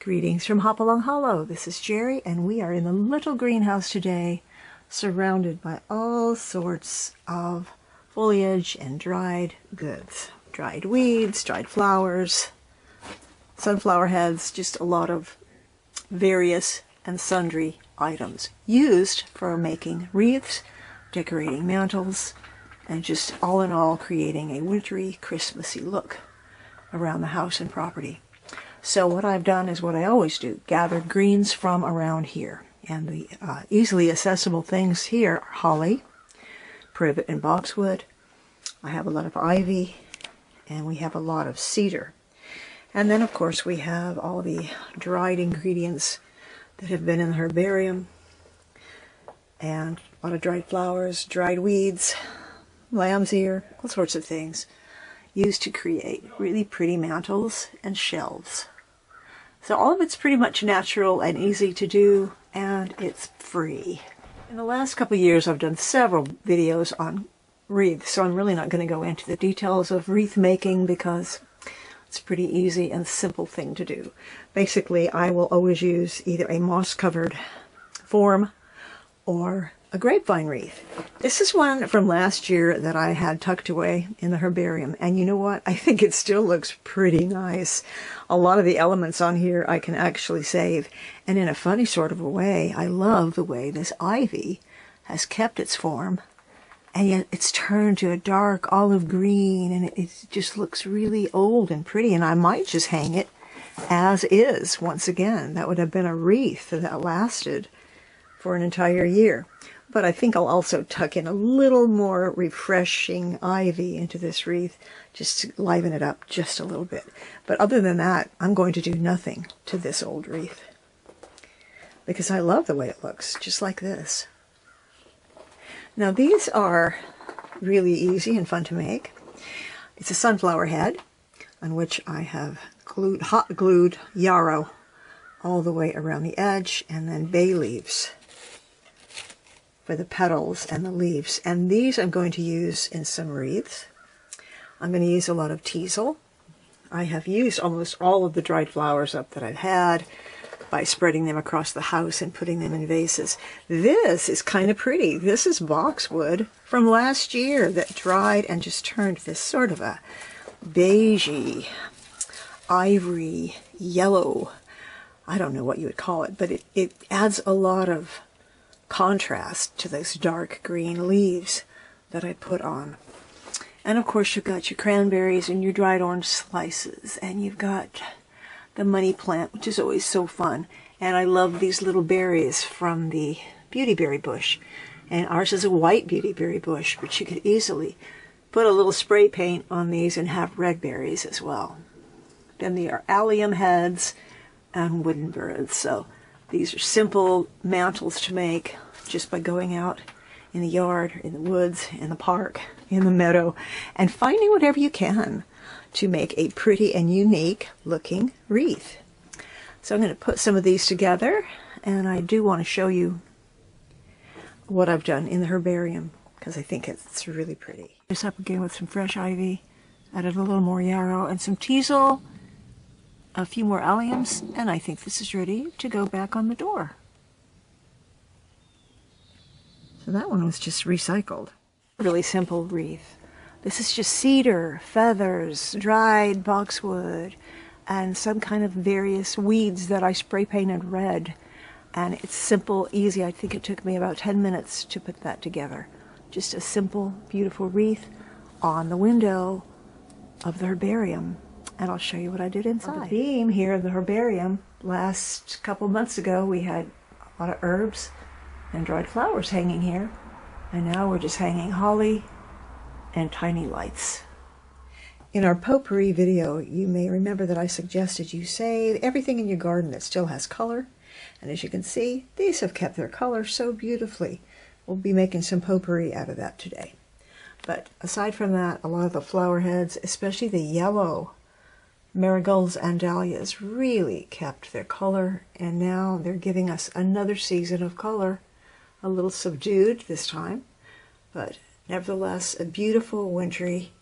Greetings from Hopalong Hollow. This is Jerry, and we are in the little greenhouse today, surrounded by all sorts of foliage and dried goods. Dried weeds, dried flowers, sunflower heads, just a lot of various and sundry items used for making wreaths, decorating mantles, and just all in all creating a wintry, Christmassy look around the house and property. So what I've done is what I always do, gathered greens from around here. And the easily accessible things here are holly, privet and boxwood. I have a lot of ivy, and we have a lot of cedar. And then of course we have all the dried ingredients that have been in the herbarium, and a lot of dried flowers, dried weeds, lamb's ear, all sorts of things used to create really pretty mantles and shelves. So all of it's pretty much natural and easy to do, and it's free. In the last couple of years I've done several videos on wreaths, so I'm really not going to go into the details of wreath making because it's a pretty easy and simple thing to do. Basically, I will always use either a moss-covered form or a grapevine wreath. This is one from last year that I had tucked away in the herbarium, and you know what? I think it still looks pretty nice. A lot of the elements on here I can actually save, and in a funny sort of a way, I love the way this ivy has kept its form, and yet it's turned to a dark olive green, and it just looks really old and pretty, and I might just hang it as is once again. That would have been a wreath that lasted for an entire year. But I think I'll also tuck in a little more refreshing ivy into this wreath, just to liven it up just a little bit. But other than that, I'm going to do nothing to this old wreath, because I love the way it looks, just like this. Now these are really easy and fun to make. It's a sunflower head on which I have hot glued yarrow all the way around the edge, and then bay leaves for the petals and the leaves. And these I'm going to use in some wreaths. I'm going to use a lot of teasel. I have used almost all of the dried flowers up that I've had by spreading them across the house and putting them in vases. This is kind of pretty. This is boxwood from last year that dried and just turned this sort of a beigey, ivory, yellow, I don't know what you would call it, but it adds a lot of contrast to those dark green leaves that I put on. And of course you've got your cranberries and your dried orange slices, and you've got the money plant, which is always so fun. And I love these little berries from the beautyberry bush. And ours is a white beautyberry bush, but you could easily put a little spray paint on these and have red berries as well. Then there are allium heads and wooden birds. So these are simple mantles to make just by going out in the yard, in the woods, in the park, in the meadow, and finding whatever you can to make a pretty and unique looking wreath. So I'm going to put some of these together, and I do want to show you what I've done in the herbarium because I think it's really pretty. Just up again with some fresh ivy, added a little more yarrow and some teasel, a few more alliums, and I think this is ready to go back on the door. So that one was just recycled. Really simple wreath. This is just cedar, feathers, dried boxwood, and some kind of various weeds that I spray painted red. And it's simple, easy. I think it took me about 10 minutes to put that together. Just a simple, beautiful wreath on the window of the herbarium. And I'll show you what I did inside. On the beam here of the herbarium, last couple months ago, we had a lot of herbs and dried flowers hanging here. And now we're just hanging holly and tiny lights. In our potpourri video, you may remember that I suggested you save everything in your garden that still has color. And as you can see, these have kept their color so beautifully. We'll be making some potpourri out of that today. But aside from that, a lot of the flower heads, especially the yellow marigolds and dahlias, really kept their color, and now they're giving us another season of color, a little subdued this time, but nevertheless a beautiful wintry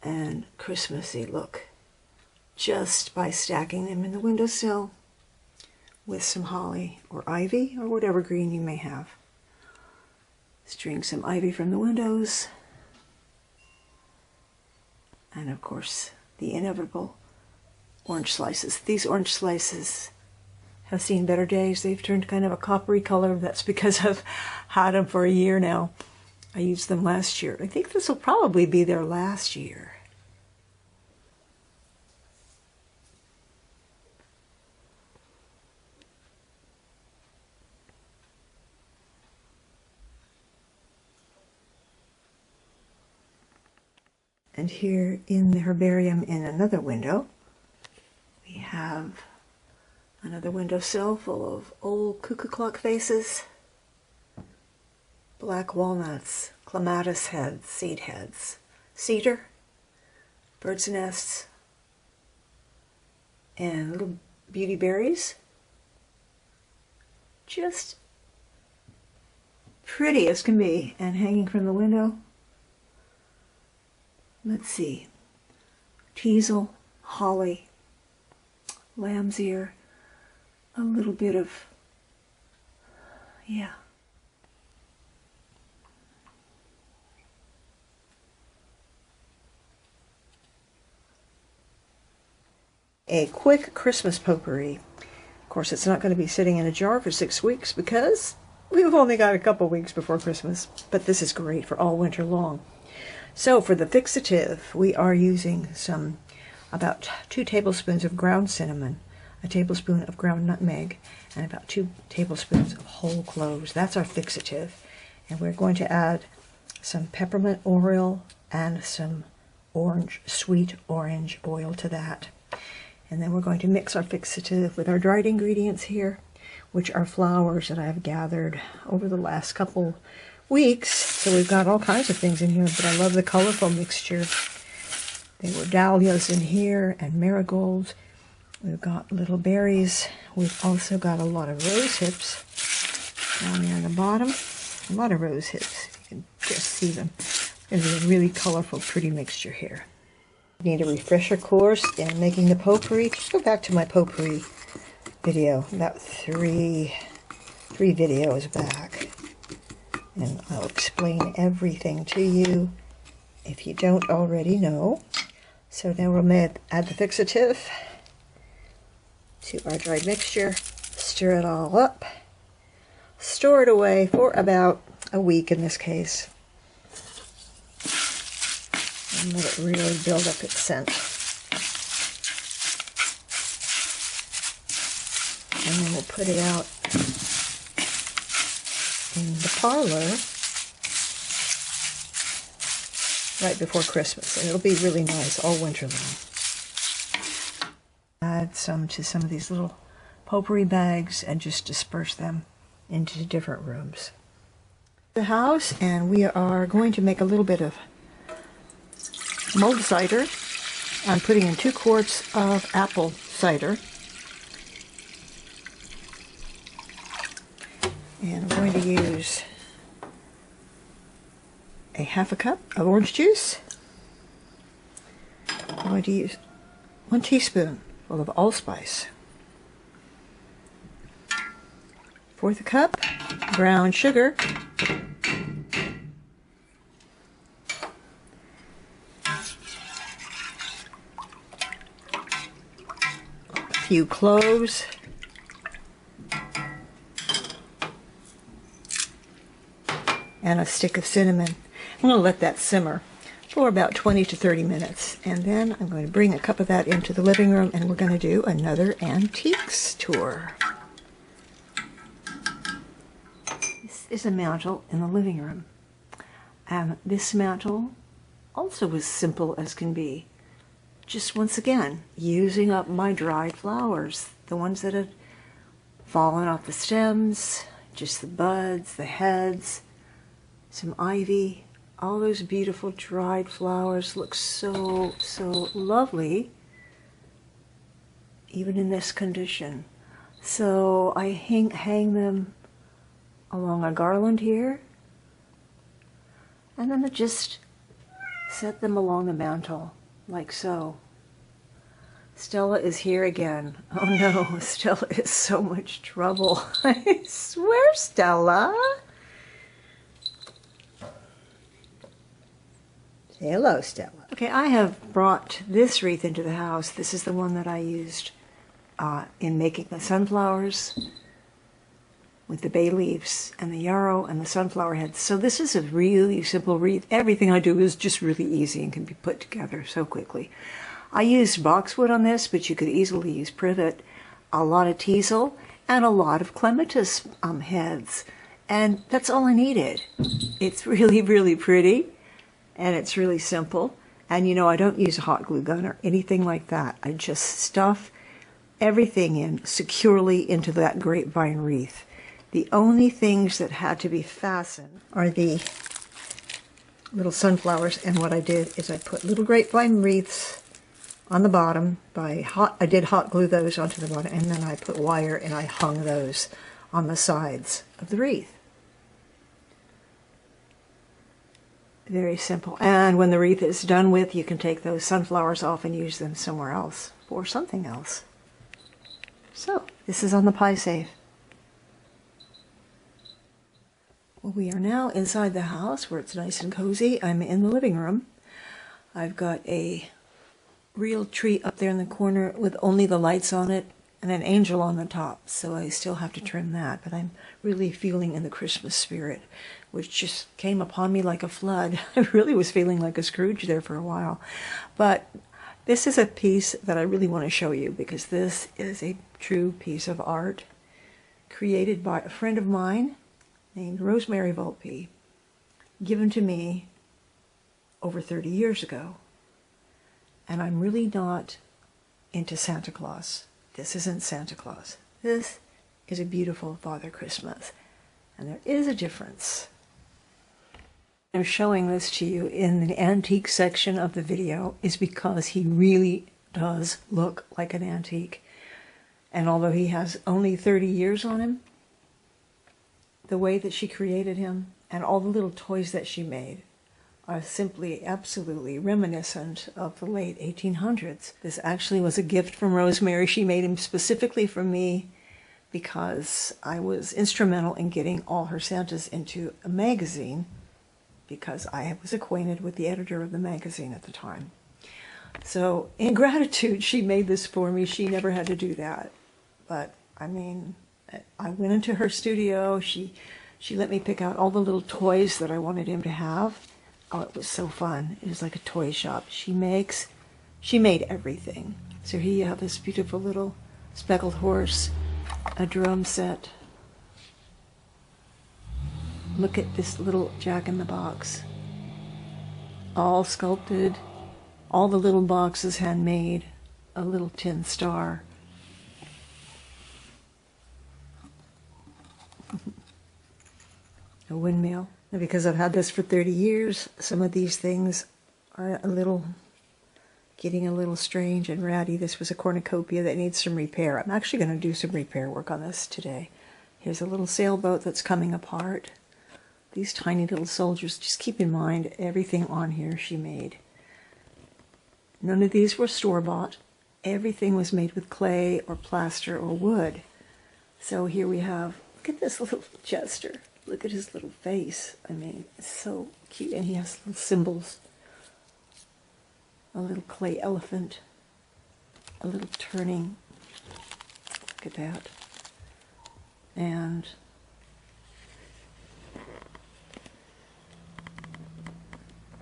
and Christmassy look just by stacking them in the windowsill with some holly or ivy or whatever green you may have. String some ivy from the windows, and of course the inevitable orange slices. These orange slices have seen better days. They've turned kind of a coppery color. That's because I've had them for a year now. I used them last year. I think this will probably be their last year. And here in the herbarium in another window, we have another windowsill full of old cuckoo clock faces, black walnuts, clematis heads, seed heads, cedar, bird's nests, and little beauty berries. Just pretty as can be. And hanging from the window, let's see, teasel, holly, lamb's ear, a little bit of, yeah. A quick Christmas potpourri. Of course, it's not going to be sitting in a jar for 6 weeks because we've only got a couple weeks before Christmas, but this is great for all winter long. So for the fixative, we are using about 2 tablespoons of ground cinnamon, a tablespoon of ground nutmeg, and about 2 tablespoons of whole cloves. That's our fixative. And we're going to add some peppermint oil and some sweet orange oil to that. And then we're going to mix our fixative with our dried ingredients here, which are flowers that I've gathered over the last couple weeks. So we've got all kinds of things in here, but I love the colorful mixture. There were dahlias in here and marigolds. We've got little berries. We've also got a lot of rose hips down there on the bottom. A lot of rose hips. You can just see them. There's a really colorful, pretty mixture here. Need a refresher course in making the potpourri. Just go back to my potpourri video, about three videos back, and I'll explain everything to you if you don't already know. So now we'll add the fixative to our dried mixture, stir it all up, store it away for about a week in this case, and let it really build up its scent. And then we'll put it out in the parlor right before Christmas, and it'll be really nice all winter long. Add some to some of these little potpourri bags and just disperse them into different rooms. The house, and we are going to make a little bit of mulled cider. I'm putting in 2 quarts of apple cider. And I'm going to use a ½ cup of orange juice. I'm going to use 1 teaspoon full of allspice. 1/4 cup brown sugar. A few cloves. And a stick of cinnamon. I'm going to let that simmer for about 20 to 30 minutes. And then I'm going to bring a cup of that into the living room, and we're going to do another antiques tour. This is a mantle in the living room. And this mantle also was simple as can be. Just once again, using up my dried flowers, the ones that had fallen off the stems, just the buds, the heads, some ivy. All those beautiful dried flowers look so lovely, even in this condition. So I hang them along a garland here, and then I just set them along the mantle, like so. Stella is here again. Oh no, Stella is so much trouble. I swear, Stella. Say hello, Stella. Okay, I have brought this wreath into the house. This is the one that I used in making the sunflowers with the bay leaves and the yarrow and the sunflower heads. So this is a really simple wreath. Everything I do is just really easy and can be put together so quickly. I used boxwood on this, but you could easily use privet, a lot of teasel, and a lot of clematis heads. And that's all I needed. It's really, really pretty, and it's really simple. And you know, I don't use a hot glue gun or anything like that. I just stuff everything in securely into that grapevine wreath. The only things that had to be fastened are the little sunflowers, and what I did is I put little grapevine wreaths on the bottom I did hot glue those onto the bottom, and then I put wire and I hung those on the sides of the wreath. Very simple. And when the wreath is done with, you can take those sunflowers off and use them somewhere else for something else. So, this is on the pie safe. Well, we are now inside the house where it's nice and cozy. I'm in the living room. I've got a real tree up there in the corner with only the lights on it and an angel on the top, so I still have to trim that, but I'm really feeling in the Christmas spirit, which just came upon me like a flood. I really was feeling like a Scrooge there for a while. But this is a piece that I really want to show you, because this is a true piece of art created by a friend of mine named Rosemary Volpe, given to me over 30 years ago. And I'm really not into Santa Claus. This isn't Santa Claus. This is a beautiful Father Christmas. And there is a difference. I'm showing this to you in the antique section of the video is because he really does look like an antique. And although he has only 30 years on him, the way that she created him and all the little toys that she made are simply absolutely reminiscent of the late 1800s. This actually was a gift from Rosemary. She made him specifically for me because I was instrumental in getting all her Santas into a magazine, because I was acquainted with the editor of the magazine at the time. So in gratitude, she made this for me. She never had to do that. But I mean, I went into her studio. She let me pick out all the little toys that I wanted him to have. Oh, it was so fun. It was like a toy shop. She made everything. So here you have this beautiful little speckled horse, a drum set. Look at this little Jack-in-the-Box. All sculpted, all the little boxes handmade, a little tin star. A windmill. And because I've had this for 30 years, some of these things are getting a little strange and ratty. This was a cornucopia that needs some repair. I'm actually going to do some repair work on this today. Here's a little sailboat that's coming apart. These tiny little soldiers, just keep in mind everything on here she made. None of these were store-bought. Everything was made with clay or plaster or wood. So here we have, look at this little jester. Look at his little face. I mean, it's so cute. And he has little symbols. A little clay elephant. A little turning. Look at that. And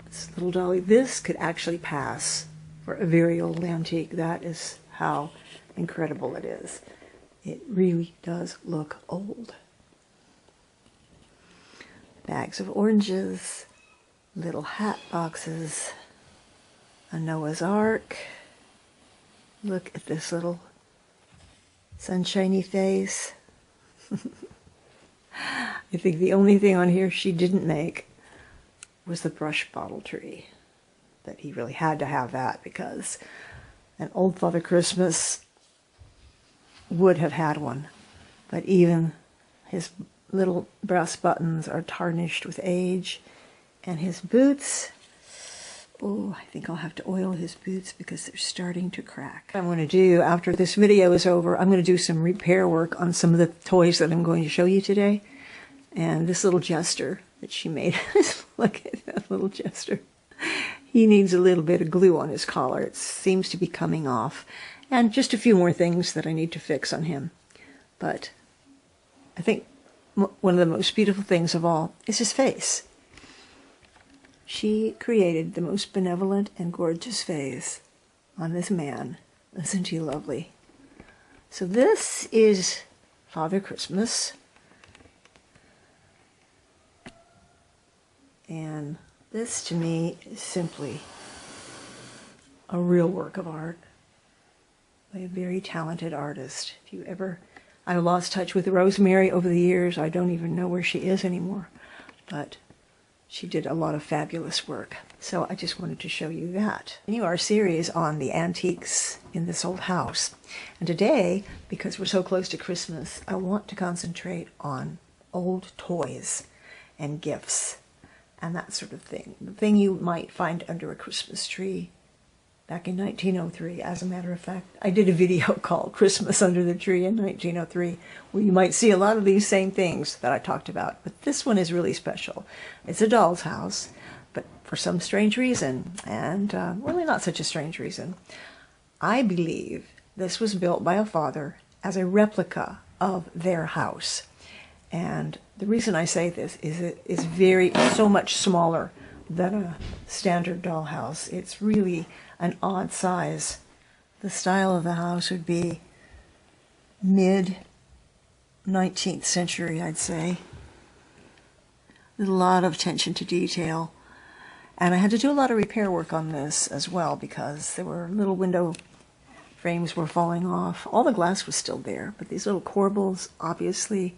this little dolly. This could actually pass for a very old antique. That is how incredible it is. It really does look old. Bags of oranges, little hat boxes, a Noah's Ark. Look at this little sunshiny face. I think the only thing on here she didn't make was the brush bottle tree. But he really had to have that because an old Father Christmas would have had one. But even his little brass buttons are tarnished with age, and his boots, Oh, I think I'll have to oil his boots because they're starting to crack. What I'm going to do after this video is over, I'm going to do some repair work on some of the toys that I'm going to show you today. And this little jester that she made, look at that little jester. He needs a little bit of glue on his collar. It seems to be coming off. And just a few more things that I need to fix on him. But I think one of the most beautiful things of all is his face. She created the most benevolent and gorgeous face on this man. Isn't he lovely? So this is Father Christmas. And this to me is simply a real work of art by a very talented artist. If you ever, I lost touch with Rosemary over the years. I don't even know where she is anymore. But she did a lot of fabulous work. So I just wanted to show you that. Continue our series on the antiques in this old house. And today, because we're so close to Christmas, I want to concentrate on old toys and gifts and that sort of thing. The thing you might find under a Christmas tree back in 1903. As a matter of fact, I did a video called Christmas Under the Tree in 1903, where you might see a lot of these same things that I talked about. But this one is really special. It's a doll's house, but for some strange reason, and really not such a strange reason, I believe this was built by a father as a replica of their house. And the reason I say this is it is so much smaller than a standard dollhouse. It's really an odd size. The style of the house would be mid-19th century, I'd say. There's a lot of attention to detail. And I had to do a lot of repair work on this as well because there were little window frames were falling off. All the glass was still there, but these little corbels obviously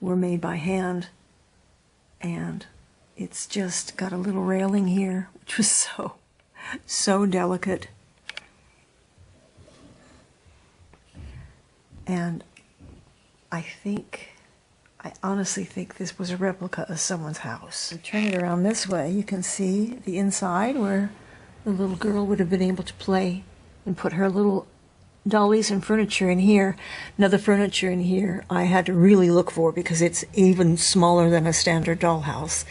were made by hand. And it's just got a little railing here, which was so delicate. And I honestly think this was a replica of someone's house. So turn it around this way, you can see the inside where the little girl would have been able to play and put her little dollies and furniture in here. Now the furniture in here I had to really look for because it's even smaller than a standard dollhouse.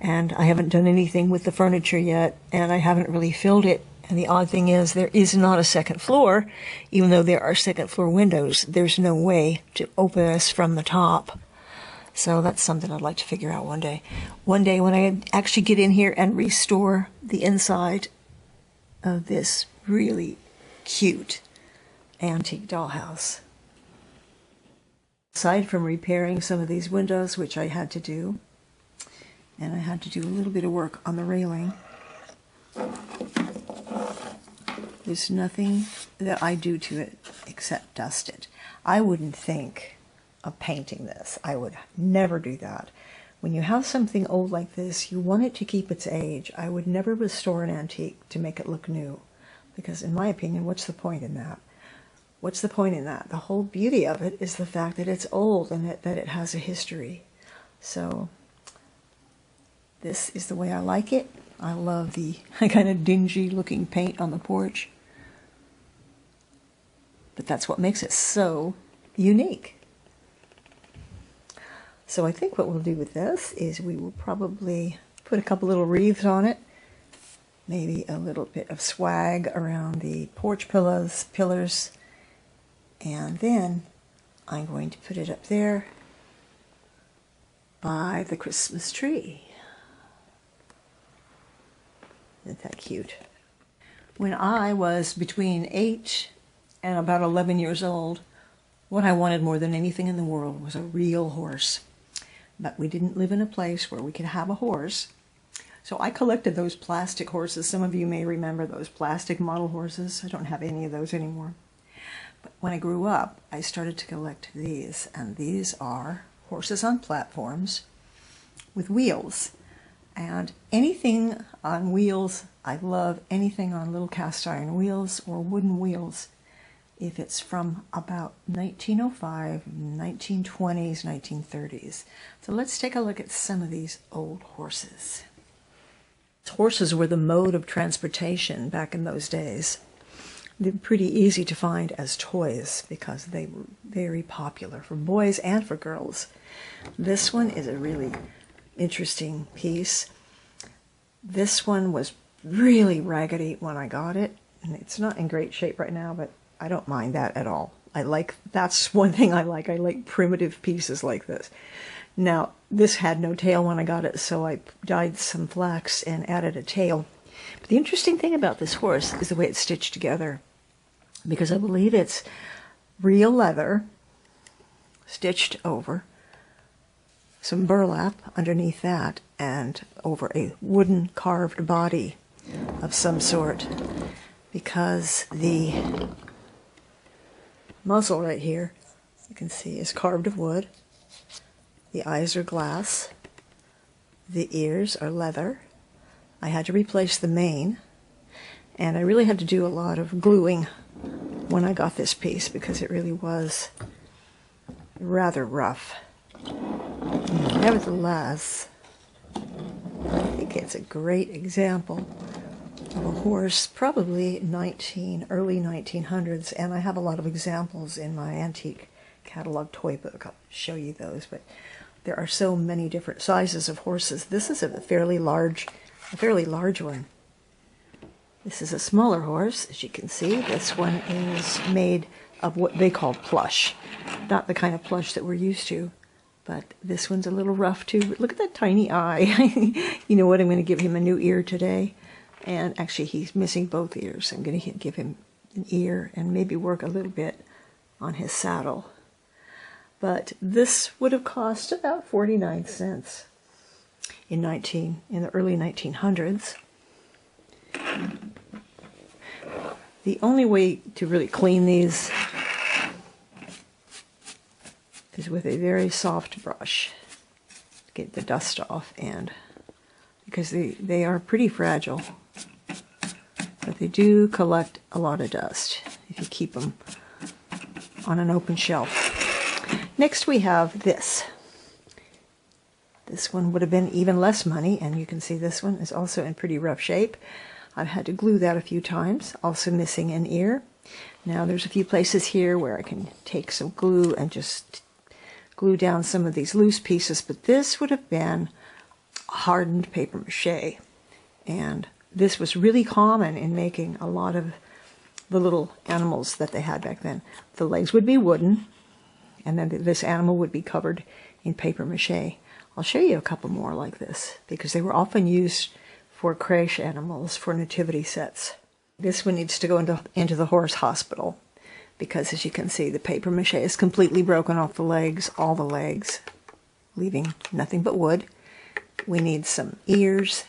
And I haven't done anything with the furniture yet, and I haven't really filled it. And the odd thing is there is not a second floor. Even though there are second floor windows, there's no way to open this from the top. So that's something I'd like to figure out one day. One day when I actually get in here and restore the inside of this really cute antique dollhouse. Aside from repairing some of these windows, which I had to do, and I had to do a little bit of work on the railing, there's nothing that I do to it except dust it. I wouldn't think of painting this. I would never do that. When you have something old like this, you want it to keep its age. I would never restore an antique to make it look new, because in my opinion, what's the point in that? What's the point in that? The whole beauty of it is the fact that it's old and that it has a history. So this is the way I like it. I love the kind of dingy looking paint on the porch. But that's what makes it so unique. So I think what we'll do with this is we will probably put a couple little wreaths on it. Maybe a little bit of swag around the porch pillars. And then I'm going to put it up there by the Christmas tree. Isn't that cute? When I was between 8 and about 11 years old, what I wanted more than anything in the world was a real horse. But we didn't live in a place where we could have a horse. So I collected those plastic horses. Some of you may remember those plastic model horses. I don't have any of those anymore. But when I grew up, I started to collect these. And these are horses on platforms with wheels. And anything on wheels, I love anything on little cast iron wheels or wooden wheels. If it's from about 1905, 1920s, 1930s. So let's take a look at some of these old horses. Horses were the mode of transportation back in those days. They're pretty easy to find as toys because they were very popular for boys and for girls. This one is a really interesting piece. This one was really raggedy when I got it, and it's not in great shape right now, but I don't mind that at all. That's one thing I like primitive pieces like this. Now, this had no tail when I got it, so I dyed some flax and added a tail. But the interesting thing about this horse is the way it's stitched together, because I believe it's real leather stitched over some burlap underneath that and over a wooden carved body of some sort, because the muzzle right here, you can see, is carved of wood. The eyes are glass. The ears are leather. I had to replace the mane, and I really had to do a lot of gluing when I got this piece because it really was rather rough. Nevertheless, I think it's a great example of a horse, probably early 1900s, and I have a lot of examples in my antique catalog toy book. I'll show you those, but there are so many different sizes of horses. This is a fairly large one. This is a smaller horse, as you can see. This one is made of what they call plush. Not the kind of plush that we're used to, but this one's a little rough too. But look at that tiny eye. You know what, I'm going to give him a new ear today. And actually, he's missing both ears. I'm going to give him an ear and maybe work a little bit on his saddle. But this would have cost about 49 cents in the early 1900s. The only way to really clean these is with a very soft brush. Get the dust off, and because they are pretty fragile, but they do collect a lot of dust if you keep them on an open shelf. Next we have this. This one would have been even less money, and you can see this one is also in pretty rough shape. I've had to glue that a few times, also missing an ear. Now there's a few places here where I can take some glue and just glue down some of these loose pieces, but this would have been hardened paper mache, and this was really common in making a lot of the little animals that they had back then. The legs would be wooden, and then this animal would be covered in paper mache. I'll show you a couple more like this, because they were often used for creche animals, for nativity sets. This one needs to go into the horse hospital, because as you can see, the paper mache is completely broken off the legs, all the legs, leaving nothing but wood. We need some ears,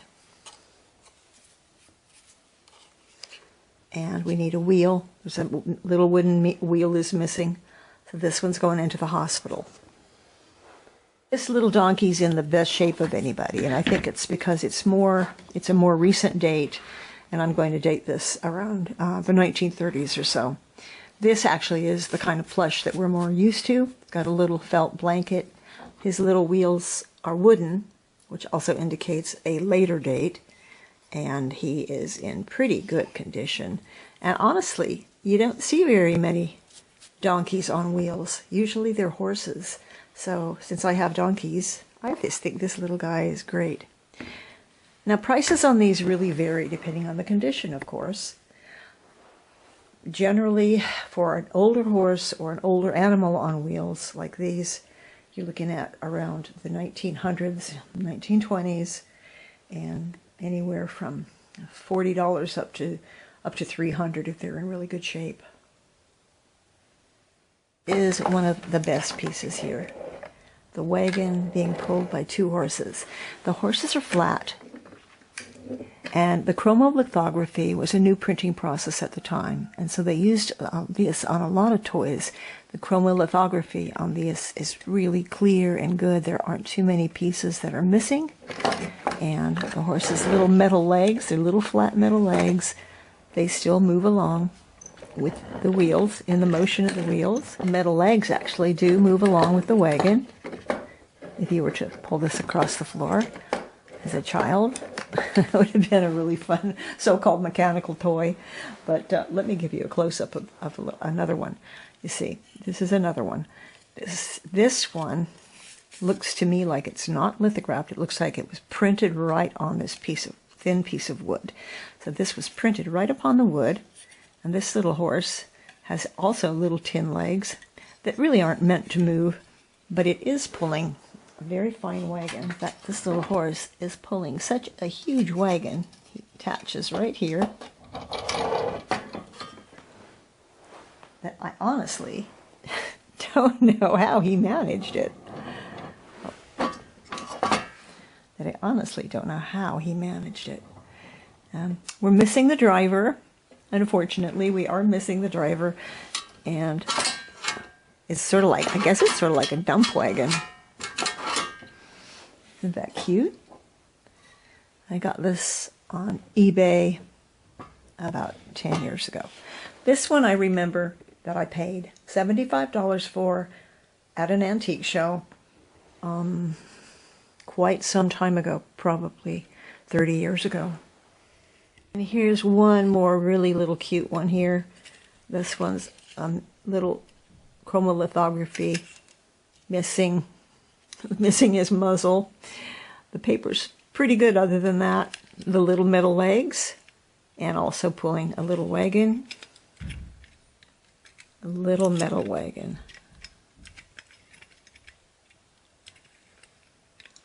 and we need a wheel. There's a little wooden wheel is missing, so this one's going into the hospital. This little donkey's in the best shape of anybody, and I think it's because it's a more recent date, and I'm going to date this around the 1930s or so. This actually is the kind of plush that we're more used to. It's got a little felt blanket. His little wheels are wooden, which also indicates a later date, and he is in pretty good condition. And honestly, you don't see very many donkeys on wheels. Usually they're horses. So since I have donkeys, I just think this little guy is great. Now prices on these really vary depending on the condition, of course. Generally, for an older horse or an older animal on wheels like these, you're looking at around the 1900s, 1920s, and anywhere from $40 up to $300 if they're in really good shape. Is one of the best pieces here. The wagon being pulled by two horses. The horses are flat, and the chromolithography was a new printing process at the time, and so they used this on a lot of toys. The chromolithography on this is really clear and good. There aren't too many pieces that are missing, and the horse's little metal legs, their little flat metal legs, they still move along with the wheels, in the motion of the wheels. The metal legs actually do move along with the wagon. If you were to pull this across the floor as a child, That would have been a really fun so-called mechanical toy. But let me give you a close-up of another one. You see, this is another one. This one looks to me like it's not lithographed. It looks like it was printed right on this thin piece of wood. So this was printed right upon the wood. And this little horse has also little tin legs that really aren't meant to move, but it is pulling a very fine wagon. In fact, this little horse is pulling such a huge wagon. He attaches right here that I honestly don't know how he managed it. We're missing the driver. Unfortunately, we are missing the driver, and it's sort of like, I guess it's sort of like a dump wagon. Isn't that cute? I got this on eBay about 10 years ago. This one I remember that I paid $75 for at an antique show quite some time ago, probably 30 years ago. And here's one more really little cute one here. This one's little chromolithography, missing his muzzle. The paper's pretty good other than that. The little metal legs, and also pulling a little wagon. A little metal wagon.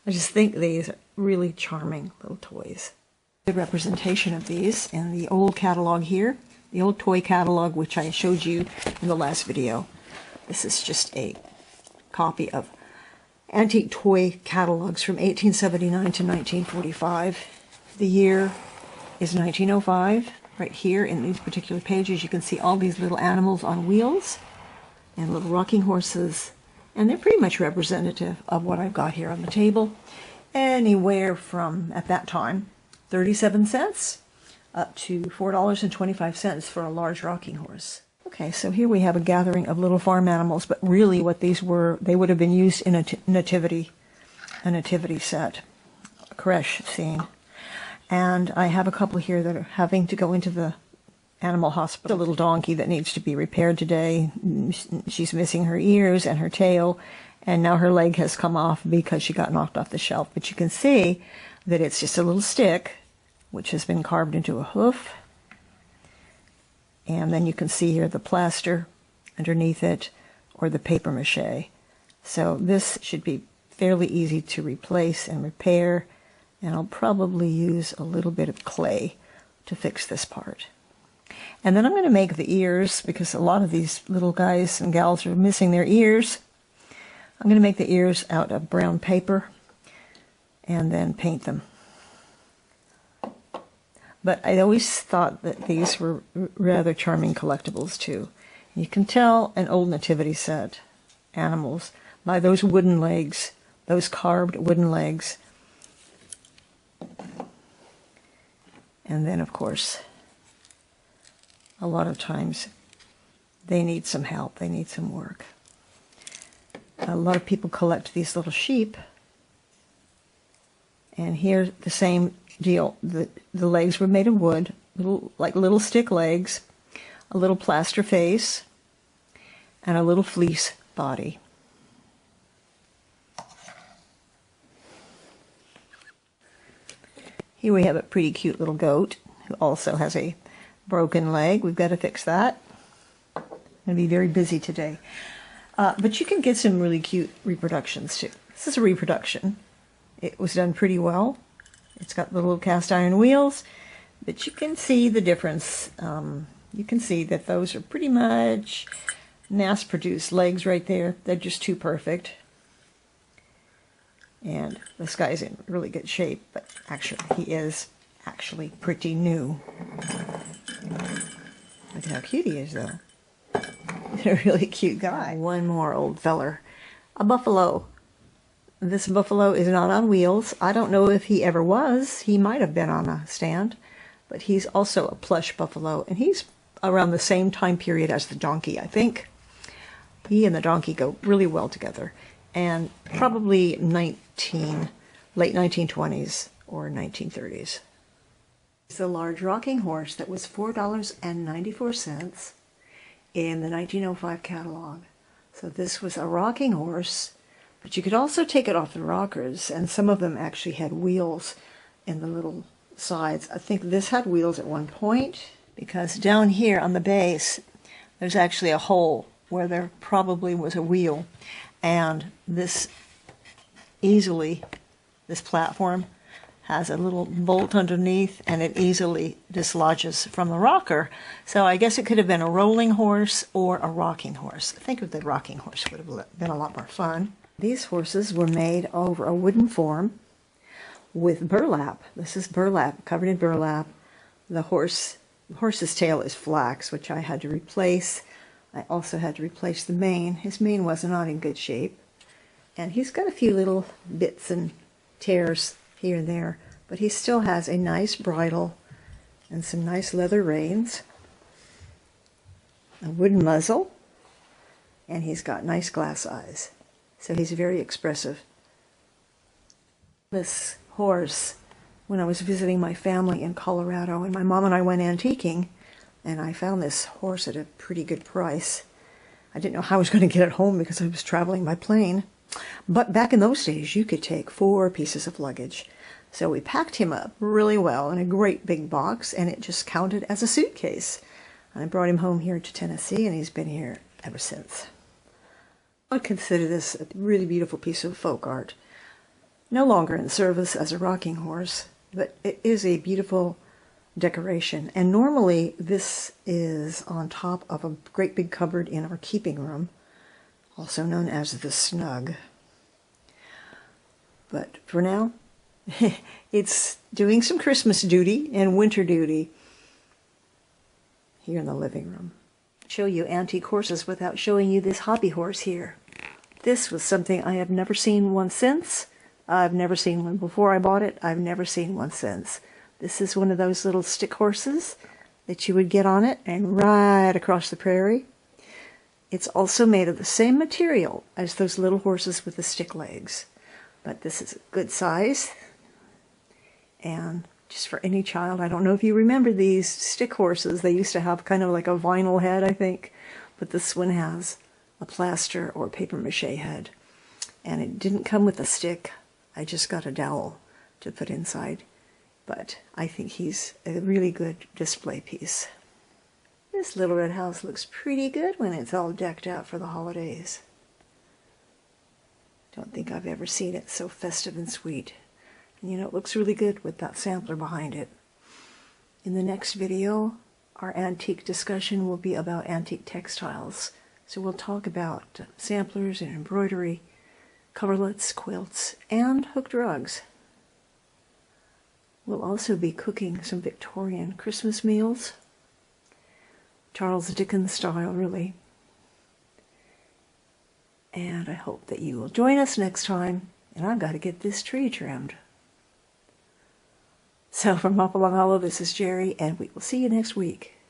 I just think these are really charming little toys. Good representation of these in the old catalog here, the old toy catalog which I showed you in the last video. This is just a copy of antique toy catalogs from 1879 to 1945. The year is 1905. Right here in these particular pages you can see all these little animals on wheels and little rocking horses, and they're pretty much representative of what I've got here on the table. Anywhere from, at that time, 37 cents up to $4.25 for a large rocking horse. Okay, so here we have a gathering of little farm animals, but really what these were, they would have been used in a nativity set, a creche scene. And I have a couple here that are having to go into the animal hospital. A little donkey that needs to be repaired today. She's missing her ears and her tail, and now her leg has come off because she got knocked off the shelf. But you can see that it's just a little stick which has been carved into a hoof. And then you can see here the plaster underneath it, or the paper mache. So this should be fairly easy to replace and repair, and I'll probably use a little bit of clay to fix this part. And then I'm going to make the ears, because a lot of these little guys and gals are missing their ears. I'm going to make the ears out of brown paper and then paint them. But I always thought that these were rather charming collectibles too. You can tell an old nativity set, animals, by those wooden legs, those carved wooden legs. And then, of course, a lot of times they need some help, they need some work. A lot of people collect these little sheep. And here's the same deal. The legs were made of wood, like little stick legs, a little plaster face, and a little fleece body. Here we have a pretty cute little goat who also has a broken leg. We've got to fix that. I'm going to be very busy today. But you can get some really cute reproductions too. This is a reproduction. It was done pretty well. It's got the little cast iron wheels, but you can see the difference. You can see that those are pretty much mass-produced legs right there. They're just too perfect. And this guy's in really good shape, but actually he is actually pretty new. Look at how cute he is, though. He's a really cute guy. One more old feller. A buffalo. This buffalo is not on wheels. I don't know if he ever was. He might have been on a stand, but he's also a plush buffalo, and he's around the same time period as the donkey, I think. He and the donkey go really well together, and probably late 1920s or 1930s. It's a large rocking horse that was $4.94 in the 1905 catalog. So this was a rocking horse, but you could also take it off the rockers, and some of them actually had wheels in the little sides. I think this had wheels at one point, because down here on the base there's actually a hole where there probably was a wheel, and this platform has a little bolt underneath, and it easily dislodges from the rocker. So I guess it could have been a rolling horse or a rocking horse. I think the rocking horse would have been a lot more fun. These horses were made over a wooden form with burlap. This is burlap, covered in burlap. The horse's tail is flax, which I had to replace. I also had to replace the mane. His mane was not in good shape, and he's got a few little bits and tears here and there, but he still has a nice bridle and some nice leather reins, a wooden muzzle, and he's got nice glass eyes. So he's very expressive. This horse, when I was visiting my family in Colorado, and my mom and I went antiquing, and I found this horse at a pretty good price. I didn't know how I was going to get it home because I was traveling by plane. But back in those days, you could take 4 pieces of luggage. So we packed him up really well in a great big box, and it just counted as a suitcase. I brought him home here to Tennessee, and he's been here ever since. I consider this a really beautiful piece of folk art. No longer in service as a rocking horse, but it is a beautiful decoration. And normally this is on top of a great big cupboard in our keeping room, also known as the snug. But for now, it's doing some Christmas duty and winter duty here in the living room. Show you antique horses without showing you this hobby horse here. This was something I have never seen one since. I've never seen one before I bought it. I've never seen one since. This is one of those little stick horses that you would get on it and ride across the prairie. It's also made of the same material as those little horses with the stick legs. But this is a good size, and just for any child. I don't know if you remember these stick horses. They used to have kind of like a vinyl head, I think, but this one has a plaster or paper mache head. And it didn't come with a stick. I just got a dowel to put inside. But I think he's a really good display piece. This little red house looks pretty good when it's all decked out for the holidays. Don't think I've ever seen it so festive and sweet. And you know, it looks really good with that sampler behind it. In the next video, our antique discussion will be about antique textiles. So we'll talk about samplers and embroidery, coverlets, quilts, and hooked rugs. We'll also be cooking some Victorian Christmas meals. Charles Dickens style, really. And I hope that you will join us next time. And I've got to get this tree trimmed. So from Hopalong Hollow, this is Jerry, and we will see you next week.